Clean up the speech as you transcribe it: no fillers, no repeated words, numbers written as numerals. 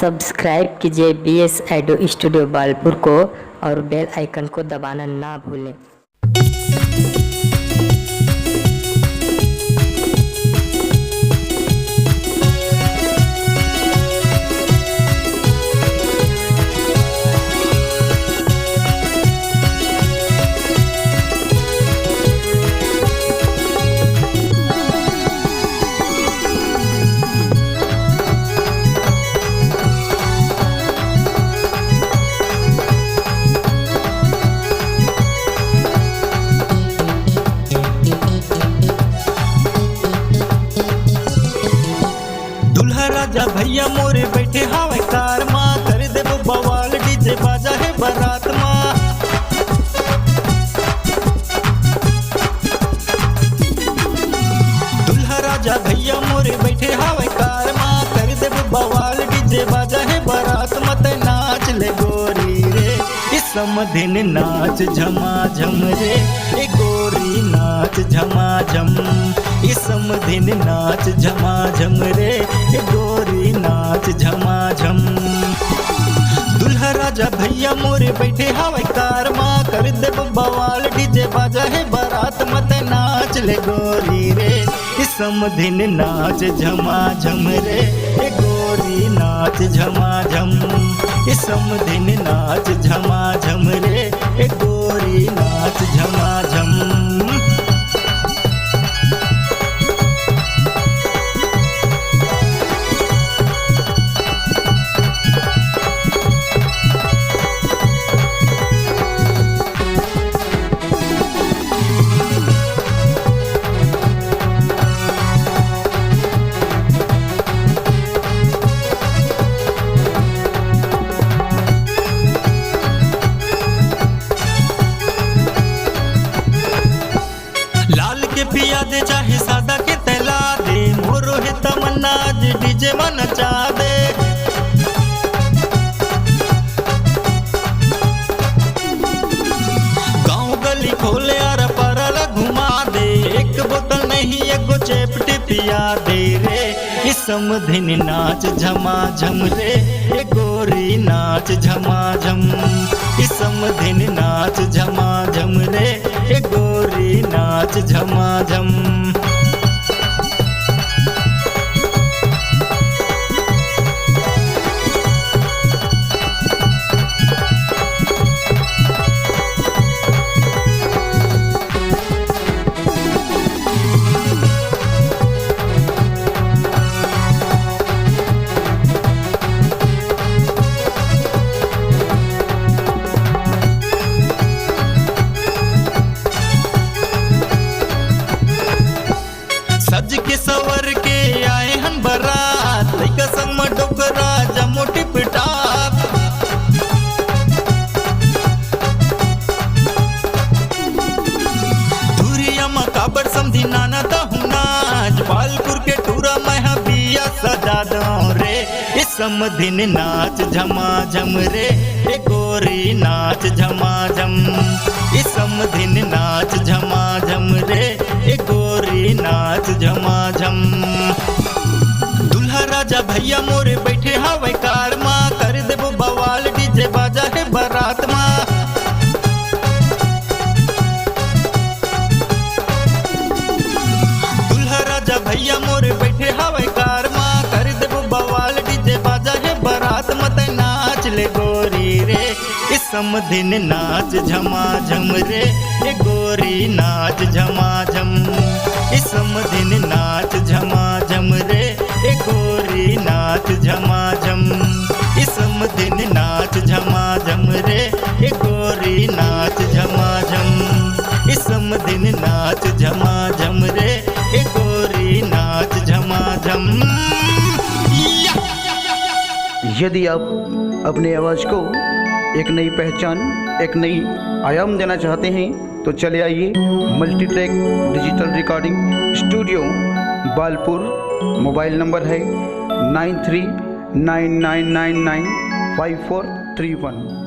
Subscribe कीजिए BS audio studio Balpur को और बेल आइकन को दबाना ना भूलें। राजा भैया मोरे बैठे हावे कार माँ कर देबो बवाल डीजे बाजा है बारात माँ। दुल्हा राजा भैया मोरे बैठे हावे कार माँ कर देबो बवाल डीजे बाजा है बारात मत नाच ले गोरी रे इस समधिन नाच झमा झम रे ए गोरी नाच झमा झम इस समधिन नाच झमा झम रे ए गोरी नाच झमा झम। दुल्हा राजा भैया मोरे बैठे हावे कार माँ कर देबो बवाल डीजे बाजा है बारात मत नाच ले गोरी रे इस समधिन नाच झमा झम रे ए गोरी नाच झमा झम इस समधिन नाच झमा झम रे ए गोरी नाच झमा झम। पिया दे चाहे सादा के तैला दे मोरो है तमन्ना डीजे में नचा दे। गाँव गली खोले यार परला घुमा दे एक बोतल नहीं एगो चेपटी पिया दे रे इस समधिन नाच झमा झम रे ए गोरी नाच झमा झम इस समधिन नाच झमा झम रे ए गोरी नाच झमा झम। सज के सवर के आए हन बरात लइका संग में डोकरा जमो टिपटाप। धुरिया में काबर समझी नाना नाच बालपुर के टूरा मैं बिया सजा दो रे इस समधिन नाच झमा झम रे ए गोरी नाच झमा झम इस समधिन नाच झमा झम रे ए गोरी नाच झमा झम। दुल्हा राजा भैया मोरे बैठे हावे कार माँ कर देबो बवाल डीजे बाजा है बारात माँ। दुल्हा राजा भैया मोरे बैठे हावे कार माँ कर देबो बवाल डीजे बाजा है बारात मत नाच ले गोरी रे इस समधिन नाच झमा झम रे ए गोरी नाच झमा झम इस समधिन नाच झमा झम रे ए गोरी नाच झमा झम इस समधिन नाच झमा झम रे ए गोरी नाच झमा झम इस समधिन नाच झमा झम रे ए गोरी नाच झमा झम। यदि आप अपने आवाज़ को एक नई पहचान एक नई आयाम देना चाहते हैं तो चले आइए multi track digital recording studio Balpur. Mobile number है 9399995431।